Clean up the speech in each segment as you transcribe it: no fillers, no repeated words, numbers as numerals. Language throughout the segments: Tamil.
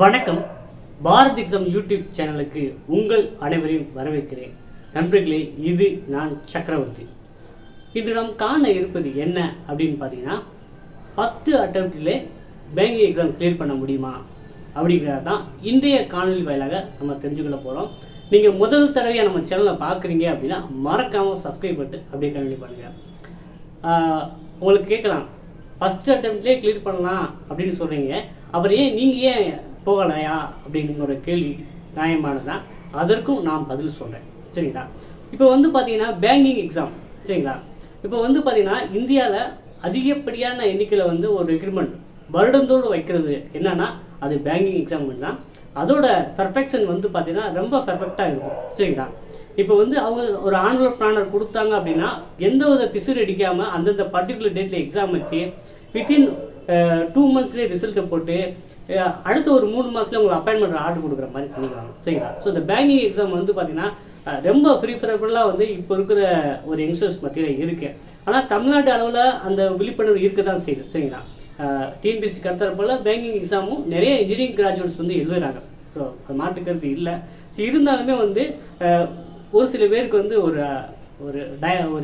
வணக்கம். பாரத் எக்ஸாம் யூடியூப் சேனலுக்கு உங்கள் அனைவரையும் வரவேற்கிறேன். நண்பர்களே, இது நான் சக்கரவர்த்தி. இன்று நாம் காண இருப்பது என்ன அப்படின்னு பார்த்தீங்கன்னா, ஃபஸ்ட்டு அட்டெம்ப்டிலே பேங்கிங் எக்ஸாம் கிளியர் பண்ண முடியுமா அப்படிங்கிறது தான் இன்றைய காணொலி வாயிலாக நம்ம தெரிஞ்சுக்கொள்ள போகிறோம். நீங்கள் முதல் தடவையாக நம்ம சேனலை பார்க்குறீங்க அப்படின்னா மறக்காமல் சப்ஸ்கிரைப் பண்ணிட்டு அப்படியே கண்டினியூ பண்ணுங்கள். உங்களுக்கு கேட்கலாம், ஃபஸ்ட்டு அட்டெம்ப்ட்லேயே கிளியர் பண்ணலாம் அப்படின்னு சொல்கிறீங்க, அப்புறம் நீங்கள் ஏன் போகலையா அப்படிங்கிற ஒரு கேள்வி நியாயமானதான். அதற்கும் நான் பதில் சொல்கிறேன். சரிங்களா? இப்போ பார்த்தீங்கன்னா பேங்கிங் எக்ஸாம், சரிங்களா? இப்போ பார்த்தீங்கன்னா இந்தியாவில் அதிகப்படியான எண்ணிக்கையில் ஒரு ரெக்ரூட்மெண்ட் வருடந்தோடு வைக்கிறது என்னன்னா அது பேங்கிங் எக்ஸாம் தான். அதோட பர்ஃபெக்ஷன் பார்த்தீங்கன்னா ரொம்ப பர்ஃபெக்டாக இருக்கும். சரிங்களா? இப்போ அவங்க ஒரு ஆனுவல் பிளானர் கொடுத்தாங்க அப்படின்னா எந்த வித பிசுறு அடிக்காமல் அந்தந்த பர்டிகுலர் டேட்டில் எக்ஸாம் வச்சு வித்தின் 2 monthsலேயே ரிசல்ட்டை போட்டு அடுத்த ஒரு 3 மாதத்துல உங்களுக்கு அப்பாயின்மெண்ட் ஆர்டர் கொடுக்குற மாதிரி பண்ணிக்கிறாங்க. சரிங்களா? ஸோ இந்த பேங்கிங் எக்ஸாம் பார்த்தீங்கன்னா ரொம்ப ப்ரிஃபரபுளாக இப்போ இருக்கிற ஒரு யங்ஸ்டர்ஸ் மத்தியில் இருக்குது. ஆனால் தமிழ்நாட்டு அளவில் அந்த விழிப்புணர்வு இருக்க தான் செய்யுது. சரிங்களா? டிஎன்பிஎஸ்சி கருத்துற போல் பேங்கிங் எக்ஸாமும் நிறைய இன்ஜினியரிங் கிராஜுவேட்ஸ் எழுதுறாங்க. ஸோ அது மாற்றுக்கிறது இல்லை. ஸோ இருந்தாலுமே ஒரு சில பேருக்கு ஒரு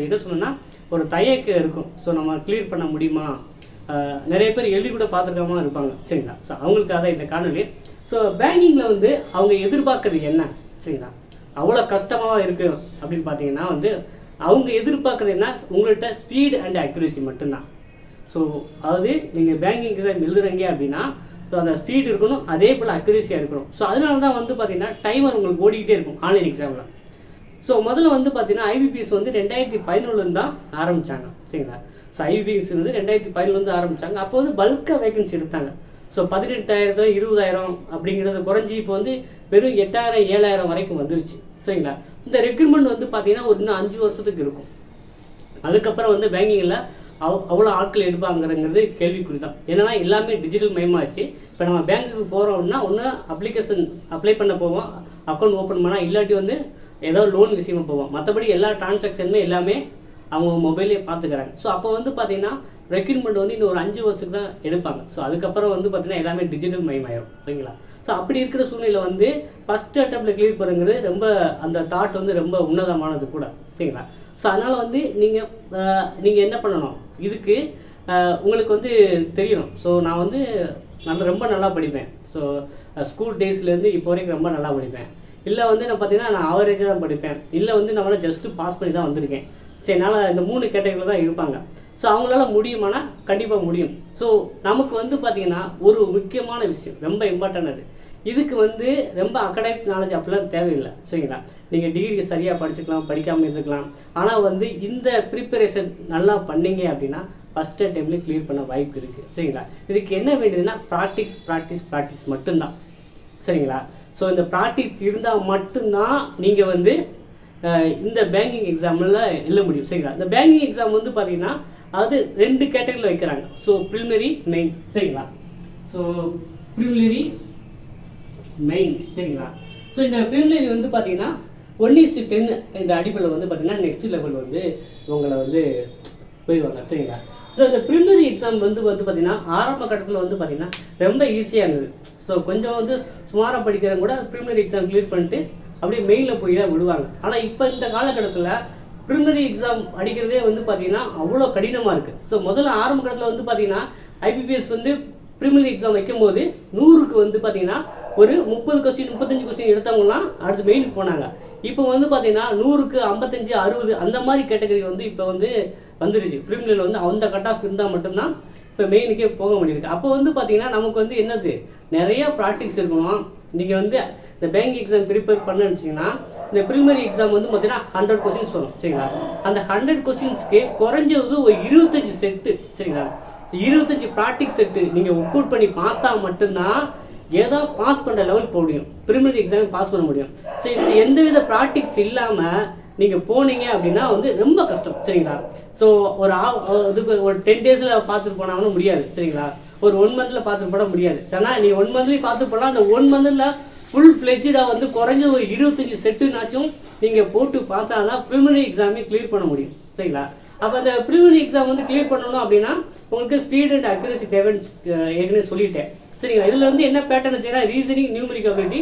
என்ன சொன்னோன்னா ஒரு தயக்கம் இருக்கும். ஸோ நம்ம கிளியர் பண்ண முடியுமா, நிறைய பேர் எழுதி கூட பார்த்துருக்காம இருப்பாங்க. சரிங்களா? ஸோ அவங்களுக்காக இந்த காணொலி. ஸோ பேங்கிங்கில் அவங்க எதிர்பார்க்கறது என்ன, சரிங்களா, அவ்வளோ கஷ்டமாக இருக்குது அப்படின்னு பார்த்தீங்கன்னா அவங்க எதிர்பார்க்குறது என்ன, உங்கள்கிட்ட ஸ்பீட் அண்ட் அக்யூரேசி மட்டும்தான். ஸோ அதாவது நீங்கள் பேங்கிங் எக்ஸாம் எழுதுறீங்க அப்படின்னா ஸோ அந்த ஸ்பீட் இருக்கணும், அதே போல் அக்யூரேசியாக இருக்கணும். ஸோ அதனால தான் பார்த்தீங்கன்னா டைமர் உங்களுக்கு ஓடிக்கிட்டே இருக்கும் ஆன்லைன் எக்ஸாமில். ஸோ முதல்ல பார்த்தீங்கன்னா ஐபிபிஎஸ் 2011 தான் ஆரம்பித்தாங்க. சரிங்களா? ஸோ ஐபிபிஎஸ் 2011 ஆரம்பித்தாங்க. அப்போ பல்காக வேகன்சி எடுத்தாங்க. ஸோ 18,000 20,000 அப்படிங்கிறது குறைஞ்சி இப்போ வெறும் 8,000 7,000 வரைக்கும் வந்துருச்சு. சரிங்களா? இந்த ரெக்ரூட்மெண்ட் பார்த்தீங்கன்னா இன்னும் 5 வருஷத்துக்கு இருக்கும். அதுக்கப்புறம் பேங்கிங்கில் அவ்வளோ ஆட்கள் எடுப்பாங்கிறது கேள்விக்குறி தான். ஏன்னா எல்லாமே டிஜிட்டல் மயமாகிடுச்சு. இப்போ நம்ம பேங்க்குக்கு போகிறோம் அப்படின்னா ஒன்று அப்ளிகேஷன் அப்ளை பண்ண போவோம், அக்கௌண்ட் ஓப்பன் பண்ணால், இல்லாட்டி ஏதோ லோன் விஷயமா போவோம். மற்றபடி எல்லா டிரான்சாக்ஷனுமே எல்லாமே அவங்க மொபைலே பார்த்துக்கிறாங்க. ஸோ அப்போ பார்த்தீங்கன்னா ரெக்ரூட்மெண்ட் இன்னும் ஒரு 5 வருஷத்துக்கு தான் எடுப்பாங்க. ஸோ அதுக்கப்புறம் பார்த்தீங்கன்னா எல்லாமே டிஜிட்டல் மயமாயிரும். சரிங்களா? ஸோ அப்படி இருக்கிற சூழ்நிலை ஃபஸ்ட் அட்டெம்ப்டில் கிளியர் பண்ணுங்கிறது ரொம்ப அந்த தாட் ரொம்ப உன்னதமானது கூட. சரிங்களா? ஸோ அதனால் நீங்கள் என்ன பண்ணணும், இதுக்கு உங்களுக்கு தெரியணும். ஸோ நான் ரொம்ப நல்லா படிப்பேன். ஸோ ஸ்கூல் டேஸ்லேருந்து இப்போ வரைக்கும் ரொம்ப நல்லா படிப்பேன். இல்லை நான் பார்த்தீங்கன்னா நான் ஆவரேஜாக தான் படிப்பேன். இல்லை நம்மளால் ஜஸ்ட்டு பாஸ் பண்ணி தான் வந்திருக்கேன். சரி, என்னால் இந்த 3 கேட்டகரியில் தான் இருப்பாங்க. ஸோ அவங்களால முடியுமானா கண்டிப்பாக முடியும். ஸோ நமக்கு பார்த்தீங்கன்னா ஒரு முக்கியமான விஷயம், ரொம்ப இம்பார்ட்டன்ட். இதுக்கு ரொம்ப அகடமிக் நாலேஜ் அப்படிலாம் தேவையில்லை. சரிங்களா? நீங்கள் டிகிரி சரியாக படிச்சுக்கலாம், படிக்காமல் இருந்துக்கலாம். ஆனால் இந்த ப்ரிப்பரேஷன் நல்லா பண்ணீங்க அப்படின்னா ஃபஸ்ட் அட்டெம்ப்ட்லேயே கிளியர் பண்ண வாய்ப்பு இருக்குது. சரிங்களா? இதுக்கு என்ன வேண்டியதுன்னா ப்ராக்டிஸ் மட்டும்தான். சரிங்களா? ஸோ இந்த ப்ராக்டிஸ் இருந்தால் மட்டும்தான் நீங்கள் இந்த பேங்கிங் எக்ஸாமில் எழுத முடியும். சரிங்களா? இந்த பேங்கிங் எக்ஸாம் பார்த்தீங்கன்னா அது 2 கேட்டகரியில் வைக்கிறாங்க. So preliminary, main. சரிங்களா? So preliminary, main. சரிங்களா? ஸோ இந்த ப்ரிலிமினரி பார்த்தீங்கன்னா 1:10 இந்த அடிப்படையில் பார்த்தீங்கன்னா நெக்ஸ்ட் லெவல் உங்களை போயிடுவாங்க. சரிங்களா? ஸோ இந்த ப்ரிலிமினரி எக்ஸாம் பார்த்தீங்கன்னா ஆரம்ப கட்டத்தில் பார்த்தீங்கன்னா ரொம்ப ஈஸியாக இருந்தது. ஸோ கொஞ்சம் சுமாராக படிக்கிறவங்க கூட ப்ரிலிமினரி எக்ஸாம் கிளியர் பண்ணிட்டு அப்படியே மெயினில் போய் தான் விடுவாங்க. ஆனால் இப்போ இந்த காலகட்டத்தில் ப்ரிலிமினரி எக்ஸாம் அடிக்கிறதே பார்த்தீங்கன்னா அவ்வளோ கடினமாக இருக்குது. ஸோ முதல்ல ஆரம்ப கட்டத்தில் பார்த்தீங்கன்னா ஐபிபிஎஸ் ப்ரிலிமினரி எக்ஸாம் வைக்கும்போது 100க்கு பார்த்தீங்கன்னா ஒரு 30 கொஸ்டின் 35 கொஸ்டின் எடுத்தவங்கலாம் அடுத்து மெயினுக்கு போனாங்க. இப்போ பார்த்தீங்கன்னா 100க்கு 55 60 அந்த மாதிரி கேட்டகரி இப்போ வந்துருச்சு. ப்ரிலிமினரியில் அந்த கட் ஆஃப் இருந்தால் மட்டும்தான் இப்போ மெயினுக்கே போக முடியுது. அப்போ பார்த்தீங்கன்னா நமக்கு என்னது, நிறைய ப்ராக்டிஸ் இருக்கணும். நீங்கள் இந்த பேங்கிங் எக்ஸாம் ப்ரிப்பேர் பண்ணிச்சிங்கன்னா இந்த ப்ரிலிமினரி எக்ஸாம் பார்த்தீங்கன்னா 100 கொஸ்டின்ஸ் வரும். சரிங்களா? அந்த 100 கொஸ்டின்ஸ்க்கு குறைஞ்சது ஒரு 25 செட்டு. சரிங்களா? 25 ப்ராக்டிஸ் செட்டு நீங்கள் ஒர்க் அவுட் பண்ணி பார்த்தா மட்டும்தான் ஏதோ பாஸ் பண்ணுற லெவல் போக முடியும், ப்ரிலிமினரி எக்ஸாம் பாஸ் பண்ண முடியும். ஸோ இது எந்தவித ப்ராக்டிஸ் இல்லாமல் நீங்கள் போனீங்க அப்படின்னா ரொம்ப கஷ்டம். சரிங்களா? ஸோ ஒரு 10 days பார்த்துட்டு போனாலும் முடியாது. சரிங்களா? ஒரு 1 month பார்த்துட்டு போட முடியாது. ஆனால் நீ 1 month பார்த்துட்டு போனால் அந்த 1 month ஃபுல் ஃப்ளெஜ்டாக குறைஞ்ச ஒரு 25 செட்டுனாச்சும் நீங்கள் போட்டு பார்த்தா தான் ப்ரிலிமினரி எக்ஸாமே கிளியர் பண்ண முடியும். சரிங்களா? அப்போ அந்த ப்ரிலிமினரி எக்ஸாம் கிளியர் பண்ணணும் அப்படின்னா உங்களுக்கு ஸ்பீட் அண்ட் அக்யூரசி தேவைன்னு ஏற்கனவே சொல்லிட்டேன். சரிங்களா. இதில் வந்து என்ன பேட்டர்ன் வச்சுன்னா ரீசனிங், நியூமரிக்கல் அபிலிட்டி,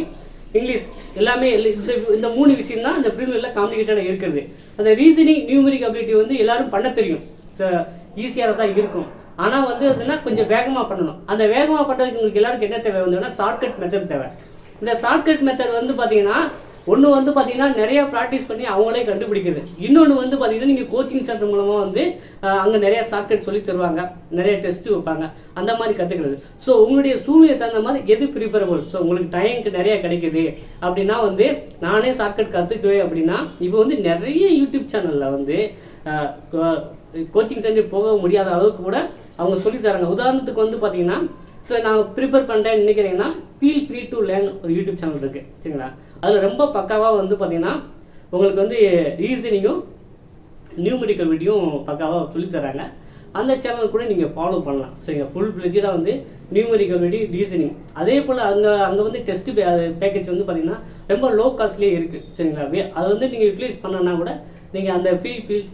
இங்கிலீஷ் எல்லாமே இந்த 3 விஷயம் தான் இந்த ப்ரீமியரில் காம்ப்ளிகேட்டடாக இருக்கிறது. அந்த ரீசனிங், நியூமரிக்கல் அபிலிட்டி வந்து எல்லாரும் பண்ண தெரியும், ஈஸியாக தான் இருக்கும். ஆனால் வந்து அதுனா கொஞ்சம் வேகமாக பண்ணணும். அந்த வேகமாக பண்ணுறதுக்கு உங்களுக்கு எல்லாருக்கும் என்ன தேவை வந்துன்னா ஷார்ட்கட் மெத்தட் தேவை. இந்த ஷார்ட்கட் மெத்தட் வந்து பார்த்தீங்கன்னா ஒன்று வந்து பார்த்தீங்கன்னா நிறைய ப்ராக்டிஸ் பண்ணி அவங்களே கண்டுபிடிக்கிறது. இன்னொன்று வந்து பார்த்தீங்கன்னா நீங்கள் கோச்சிங் சென்டர் மூலமாக வந்து அங்கே நிறைய ஷார்ட்கட் சொல்லி தருவாங்க, நிறைய டெஸ்ட்டு வைப்பாங்க, அந்த மாதிரி கற்றுக்கிறது. ஸோ உங்களுடைய சூழ்நிலை தகுந்த மாதிரி எது ப்ரிஃபரபிள். ஸோ உங்களுக்கு டைமுக்கு நிறைய கிடைக்குது அப்படின்னா வந்து நானே ஷார்ட்கட் கற்றுக்குவேன் அப்படின்னா இப்போ வந்து நிறைய யூடியூப் சேனலில் வந்து கோச்சிங் சென்டர் போக முடியாத அளவுக்கு கூட அவங்க சொல்லித்தராங்க. உதாரணத்துக்கு வந்து பார்த்தீங்கன்னா ஸோ நான் ப்ரிப்பேர் பண்ணுறேன்னு நினைக்கிறீங்கன்னா ஃபீல் ஃப்ரீ டு லேர்ன் ஒரு யூடியூப் சேனல் இருக்குது, சரிங்களா. அதில் ரொம்ப பக்காவாக வந்து பார்த்தீங்கன்னா உங்களுக்கு வந்து ரீசனிங்கும் நியூமரிக்கல் வீடியும் பக்காவாக சொல்லித்தராங்க. அந்த சேனல் கூட நீங்கள் ஃபாலோ பண்ணலாம், சரிங்க. ஃபுல் ஃப்ளெஜ்டாக வந்து நியூமரிக்கல் வீடியோ, ரீசனிங். அதே போல் அங்கே வந்து டெஸ்ட் பேக்கேஜ் வந்து பார்த்தீங்கன்னா ரொம்ப லோ காஸ்ட்லேயே இருக்குது, சரிங்களா. அது வந்து நீங்கள் யூட்டிலைஸ் பண்ணனா கூட நீங்கள் அந்த ஃபீல்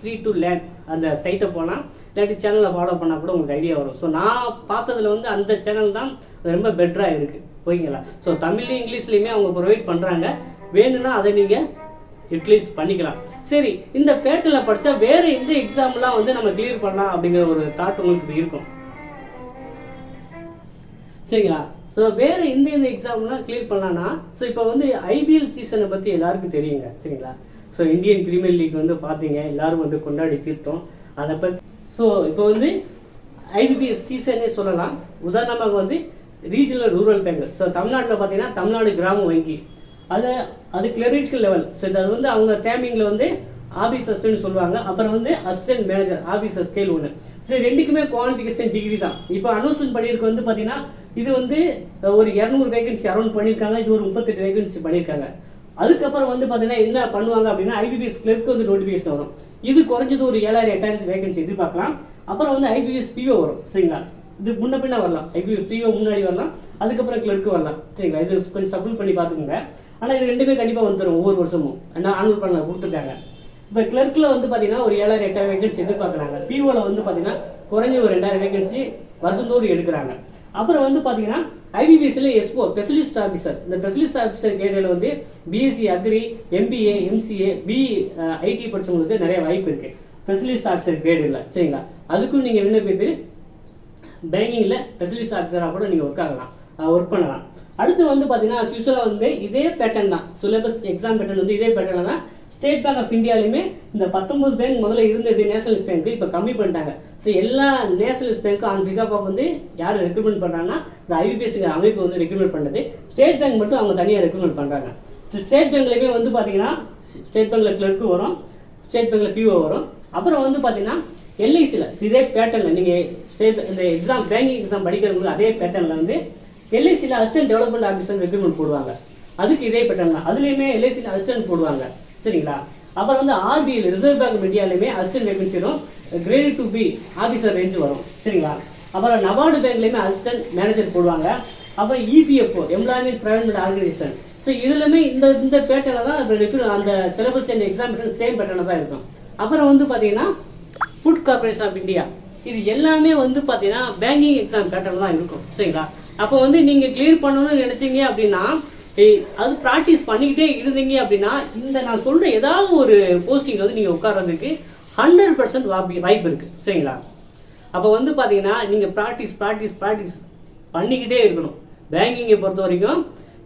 ஃப்ரீ டு லேர்ன் அந்த சைட்டை போனால் இல்லாட்டி சேனலில் ஃபாலோ பண்ணால் கூட உங்களுக்கு ஐடியா வரும். ஸோ நான் பார்த்ததில் வந்து அந்த சேனல் தான் ரொம்ப பெட்டராக இருக்குது, ஓகேங்களா. ஸோ தமிழ்லையும் இங்கிலீஷ்லேயுமே அவங்க ப்ரொவைட் பண்ணுறாங்க, வேணும்னா அதை நீங்கள் யூட்டிலைஸ் பண்ணிக்கலாம். சரி, இந்த பேட்டர்னில் படித்தா வேறு எந்த எக்ஸாம்லாம் வந்து நம்ம கிளியர் பண்ணலாம் அப்படிங்கிற ஒரு தாட் உங்களுக்கு இப்போ இருக்கும், சரிங்களா. ஸோ வேறு எந்த எக்ஸாம்லாம் கிளியர் பண்ணலான்னா ஸோ இப்போ வந்து ஐபிஎல் சீசனை பற்றி எல்லாருக்கும் தெரியுங்க, சரிங்களா. ஸோ இந்தியன் பிரீமியர் லீக் வந்து பார்த்தீங்க எல்லாரும் வந்து கொண்டாடி தீர்த்தோம் அதை பற்றி. ஸோ இப்போ வந்து ஐபிஎஸ் சீசனே சொல்லலாம். உதாரணமாக வந்து ரீஜனல் ரூரல் பேங்க். ஸோ தமிழ்நாட்டில் பார்த்தீங்கன்னா தமிழ்நாடு கிராம வங்கி அது கிளரிக்கல் லெவல். ஸோ அது வந்து அவங்க டைமிங்கில் வந்து ஆஃபீஸ் அசிஸ்டன்ட் சொல்லுவாங்க. அப்புறம் வந்து அசிஸ்டன்ட் மேனேஜர் ஆஃபீஸர் ஸ்கேல் 1. சரி, ரெண்டுக்குமே குவாலிஃபிகேஷன் டிகிரி தான். இப்போ அனௌன்ஸ்மெண்ட் பண்ணியிருக்கு வந்து பார்த்தீங்கன்னா இது வந்து ஒரு 200 வேகன்சி அரௌண்ட் பண்ணியிருக்காங்க, இது ஒரு 38 வேகன்சி பண்ணியிருக்காங்க. அதுக்கப்புறம் வந்து பார்த்தீங்கன்னா என்ன பண்ணுவாங்க அப்படின்னா ஐபிஎஸ் கிளர்க்கு வந்து நோட்டிஃபிகேஷன் வரும். இது குறைஞ்சது ஒரு 7000-8000 வேகன்சி எதிர்பார்க்கலாம். அப்புறம் வந்து ஐபிஎஸ் பிஓ வரும், சரிங்களா. இது முன்ன பின்ன வரலாம், ஐபிஎஸ் பிஓ முன்னாடி வரலாம், அதுக்கப்புறம் கிளர்க்கு வரலாம், சரிங்களா. இது கொஞ்சம் சப்மிட் பண்ணி பார்த்துக்கோங்க. ஆனால் இது ரெண்டுமே கண்டிப்பாக வந்துடும் ஒவ்வொரு வருஷமும். ஆனுவல் பண்ண கொடுத்துருக்காங்க. இப்போ கிளர்க்கில் வந்து பார்த்தீங்கன்னா ஒரு 7000-8000 வேகன்சி எதிர்பார்க்குறாங்க. பிஓவில் வந்து பார்த்தீங்கன்னா குறைஞ்ச ஒரு 2000 வேகன்சி வருஷந்தோறும் எடுக்கிறாங்க. அப்புறம் வந்து பார்த்தீங்கன்னா ஐபிபிஎஸ்ல எஸ்ஓ ஸ்பெஷலிஸ்ட் ஆஃபீஸர். இந்த ஸ்பெஷலிஸ்ட் ஆஃபீஸர் கேடரில் வந்து BSc agri, MBA, MCA, IT படித்தவங்களுக்கு நிறைய வாய்ப்பு இருக்குது ஸ்பெஷலிஸ்ட் ஆஃபீஸர் கேடரில், சரிங்களா. அதுக்கும் நீங்கள் விண்ணப்பித்து பேங்கிங்கில் ஸ்பெஷலிஸ்ட் ஆஃபீஸராக கூட நீங்கள் ஒர்க் பண்ணலாம். அடுத்து வந்து பார்த்தீங்கன்னா யூஸ்வலாக வந்து இதே பேட்டர்ன் தான், சிலபஸ் எக்ஸாம் பேட்டர்ன் வந்து இதே பேட்டர்ன் தான். ஸ்டேட் பேங்க் ஆஃப் இந்தியாலையுமே இந்த 19 பேங்க் முதல்ல இருந்தது நேஷனலிஸ்ட் பேங்க், இப்போ கம்மி பண்ணிட்டாங்க. ஸோ எல்லா நேஷனலிஸ்ட் பேங்க்கும் ஆன் பிகாப் ஆஃப் வந்து யார் ரெக்ரூட்மெண்ட் பண்ணுறாங்கன்னா இந்த ஐபிஎஸ்ங்கிற அமைப்பு வந்து ரெக்ரூட்மெண்ட் பண்ணுறது. ஸ்டேட் பேங்க் மட்டும் அவங்க தனியாக ரெக்ரூட்மெண்ட் பண்ணுறாங்க. ஸ்டேட் பேங்க்லேயுமே வந்து பார்த்தீங்கன்னா ஸ்டேட் பேங்க்கில் கிளர்க்கு வரும், ஸ்டேட் பேங்க்கில் பிஓ வரும். அப்புறம் வந்து பார்த்தீங்கன்னா எல்ஐசியில் இதே பேட்டர்னில் நீங்கள் இந்த எக்ஸாம் பேங்கிங் எக்ஸாம் படிக்கிறவங்களுக்கு அதே பேட்டர்னில் வந்து எல்ஐசியில் அசிஸ்டன்ட் டெவலப்மெண்ட் ஆஃபீஸர் ரெக்ரூட்மெண்ட் போடுவாங்க. அதுக்கு இதே பேட்டர்ன் தான், அதுலேயுமே எல்ஐசியில் அசிஸ்டன்ட் போடுவாங்க, சரிங்களா. அப்புறம் வந்து ஆர்பிஐயில் ரிசர்வ் பேங்க் ஆஃப் இந்தியாலையுமே அசிஸ்டன்ட் வேகன்சி வரும், கிரேட் 2B ஆஃபீஸர் ரேஞ்சு வரும், சரிங்களா. அப்புறம் நபார்டு பேங்க்லேயுமே அசிஸ்டன்ட் மேனேஜர் போடுவாங்க. அப்புறம் EPFO employment private organisation. So இதுலையுமே இந்த பேட்டர்னில் தான் அந்த syllabus and exam pattern same பேட்டர்னில் தான் இருக்கும். அப்புறம் வந்து பார்த்தீங்கன்னா ஃபுட் கார்பரேஷன் ஆஃப் இந்தியா, இது எல்லாமே வந்து பார்த்தீங்கன்னா பேங்கிங் எக்ஸாம் பேட்டர்ன் தான் இருக்கும், சரிங்களா. அப்போ வந்து நீங்கள் கிளியர் பண்ணணும்னு நினச்சிங்க அப்படின்னா அது ப்ராக்டிஸ் பண்ணிக்கிட்டே இருந்தீங்க அப்படின்னா இந்த நான் சொல்கிற ஏதாவது ஒரு போஸ்டிங் வந்து நீங்கள் உட்கார்றதுக்கு 100% வாய்ப்பு இருக்குது, சரிங்களா. அப்போ வந்து பார்த்தீங்கன்னா நீங்கள் ப்ராக்டிஸ் பண்ணிக்கிட்டே இருக்கணும். பேங்கிங்கை பொறுத்த வரைக்கும்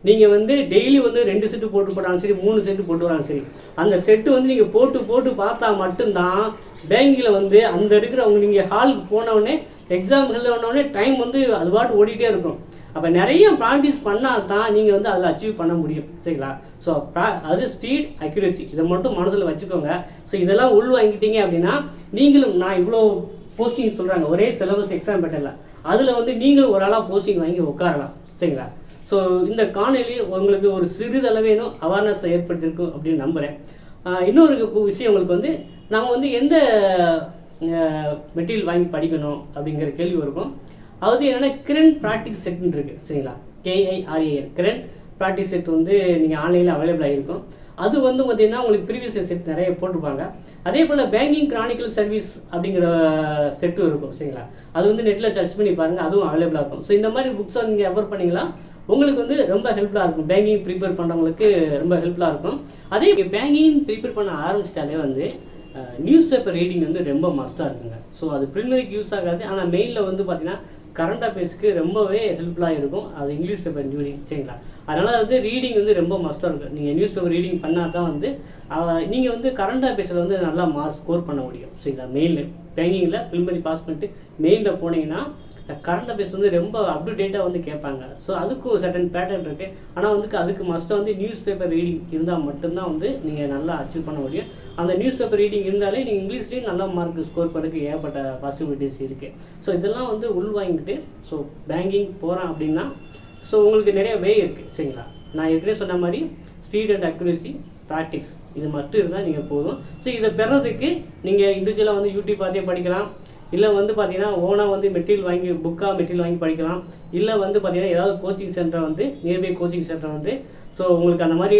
நீங்கள் வந்து டெய்லி வந்து 2 செட்டு போட்டாலும் சரி, 3 செட்டு போட்டு வராலும் சரி, அந்த செட்டு வந்து நீங்கள் போட்டு பார்த்தா மட்டும்தான் பேங்கிங்கில் வந்து அந்த இருக்கிறவங்க நீங்கள் ஹாலுக்கு போனவுடனே எக்ஸாம் எழுதவுடனே டைம் வந்து அது பாட்டு ஓடிட்டே இருக்கும். அப்போ நிறைய ப்ராக்டிஸ் பண்ணால் தான் நீங்கள் வந்து அதில் அச்சீவ் பண்ண முடியும், சரிங்களா. ஸோ அது ஸ்பீட், அக்யூரசி இதை மட்டும் மனசில் வச்சுக்கோங்க. ஸோ இதெல்லாம் உள் வாங்கிட்டீங்க அப்படின்னா நீங்களும் நான் இவ்வளோ போஸ்டிங் சொல்கிறாங்க ஒரே சிலபஸ் எக்ஸாம் பேட்டர்ல, அதில் வந்து நீங்களும் ஒரு ஆளாக போஸ்டிங் வாங்கி உட்காரலாம், சரிங்களா. ஸோ இந்த காணொலி உங்களுக்கு ஒரு சிறிதளவேனும் அவேர்னஸ் ஏற்படுத்தியிருக்கும் அப்படின்னு நம்புகிறேன். இன்னொரு விஷயம் உங்களுக்கு வந்து நம்ம வந்து எந்த மெட்டீரியல் வாங்கி படிக்கணும் அப்படிங்கிற கேள்வி இருக்கும். அது என்னென்னா கிரண் ப்ராக்டிஸ் செட்னு இருக்குது, சரிங்களா. KIRAN கிரண் ப்ராக்டிஸ் செட் வந்து நீங்கள் ஆன்லைனில் அவைலபிளாக இருக்கும். அது வந்து பார்த்தீங்கன்னா உங்களுக்கு ப்ரீவியஸ் செட் நிறைய போட்டிருப்பாங்க. அதே போல் பேங்கிங் கிரானிக்கல் சர்வீஸ் அப்படிங்கிற செட்டும் இருக்கும் சரிங்களா. அது வந்து நெட்டில் சர்ச் பண்ணி பாருங்கள், அதுவும் அவைலபிளாக இருக்கும். ஸோ இந்த மாதிரி புக்ஸை நீங்கள் ரெஃபர் பண்ணிங்களா உங்களுக்கு வந்து ரொம்ப ஹெல்ப்ஃபுல்லாக இருக்கும். பேங்கிங் ப்ரிப்பேர் பண்ணுறவங்களுக்கு ரொம்ப ஹெல்ப்ஃபுல்லாக இருக்கும். அதே பேங்கிங் ப்ரிப்பேர் பண்ண ஆரம்பிச்சிட்டாலே வந்து நியூஸ் பேப்பர் ரீடிங் வந்து ரொம்ப மஸ்ட்டாக இருக்குங்க. ஸோ அது ப்ரிலிமினரிக்கு யூஸ் ஆகாது, ஆனால் மெயினில் வந்து பார்த்தீங்கன்னா கரண்ட் அஃபேர்ஸ்க்கு ரொம்பவே ஹெல்ப்ஃபுல்லாக இருக்கும். அது இங்கிலீஷ் பேப்பர் ரீடிங் சரிங்களா. அதனால் வந்து ரீடிங் வந்து ரொம்ப மஸ்ட்டாக இருக்கும். நீங்கள் நியூஸ் பேப்பர் ரீடிங் பண்ணால் தான் வந்து நீங்கள் வந்து கரண்ட் அஃபேர்ஸில் வந்து நல்லா மார்க் ஸ்கோர் பண்ண முடியும் சரிங்களா. மெயினில் பேங்கிங்கில் ப்ரிலிமினரி பாஸ் பண்ணிட்டு மெயினில் போனீங்கன்னா கரண்ட் அஃபேர்ஸ் வந்து ரொம்ப அப் டு டேட்டாக வந்து கேட்பாங்க. ஸோ அதுக்கு ஒரு சர்டன் பேட்டர்ன் இருக்குது. ஆனால் வந்து அதுக்கு மஸ்ட்டாக வந்து நியூஸ் பேப்பர் ரீடிங் இருந்தால் மட்டும்தான் வந்து நீங்கள் நல்லா அச்சீவ் பண்ண முடியும். அந்த நியூஸ் பேப்பர் ரீடிங் இருந்தாலே நீங்கள் இங்கிலீஷ்லேயும் நல்லா மார்க் ஸ்கோர் பண்ணுறதுக்கு ஏகப்பட்ட பாசிபிலிட்டிஸ் இருக்குது. ஸோ இதெல்லாம் வந்து உள்வாங்கிட்டு ஸோ பேங்கிங் போகிறேன் அப்படின்னா ஸோ உங்களுக்கு நிறைய வே இருக்குது சரிங்களா. நான் ஏற்கனவே சொன்ன மாதிரி ஸ்பீட் அண்ட் அக்யூரசி ப்ராக்டிஸ் இது மட்டும் இருந்தால் நீங்கள் போதும். ஸோ இதை பெறதுக்கு நீங்கள் இண்டிவிஜுவலாக வந்து யூடியூப் பார்த்தே படிக்கலாம், இல்லை வந்து பார்த்தீங்கன்னா ஓனாக வந்து மெட்டீரியல் வாங்கி மெட்டீரியல் வாங்கி படிக்கலாம், இல்லை வந்து பார்த்தீங்கன்னா ஏதாவது கோச்சிங் சென்டர் வந்து நியர்பை கோச்சிங் சென்டர் வந்து ஸோ உங்களுக்கு அந்த மாதிரி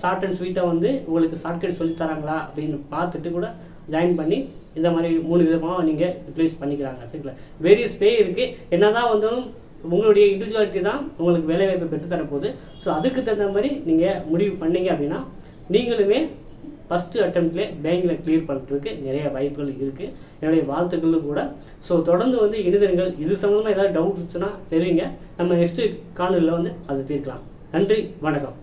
ஷார்ட் அண்ட் ஸ்வீட்டாக வந்து உங்களுக்கு ஷார்ட்கட் சொல்லி தராங்களா அப்படின்னு பார்த்துட்டு கூட ஜாயின் பண்ணி இந்த மாதிரி 3 விதமாக நீங்கள் ரிப்ளேஸ் பண்ணிக்கிறாங்க சரிங்களா. வேரியஸ் வே இருக்குது. என்ன தான் வந்தாலும் உங்களுடைய இண்டிவிஜுவாலிட்டி தான் உங்களுக்கு வேலைவாய்ப்பை பெற்றுத்தரப்போகுது. ஸோ அதுக்கு தகுந்த மாதிரி நீங்கள் முடிவு பண்ணீங்க அப்படின்னா நீங்களுமே ஃபஸ்ட்டு அட்டெம்ப்ட்லேயே பேங்கில் கிளியர் பண்ணுறதுக்கு நிறைய வாய்ப்புகள் இருக்குது. என்னுடைய வாழ்த்துக்களும் கூட. ஸோ தொடர்ந்து வந்து இணைந்திருங்கள். இது சம்மந்தமாக ஏதாவது டவுட் இருந்துச்சுன்னா தெரிவிங்க, நம்ம நெக்ஸ்ட்டு காணொலியில் வந்து அதை தீர்க்கலாம். நன்றி, வணக்கம்.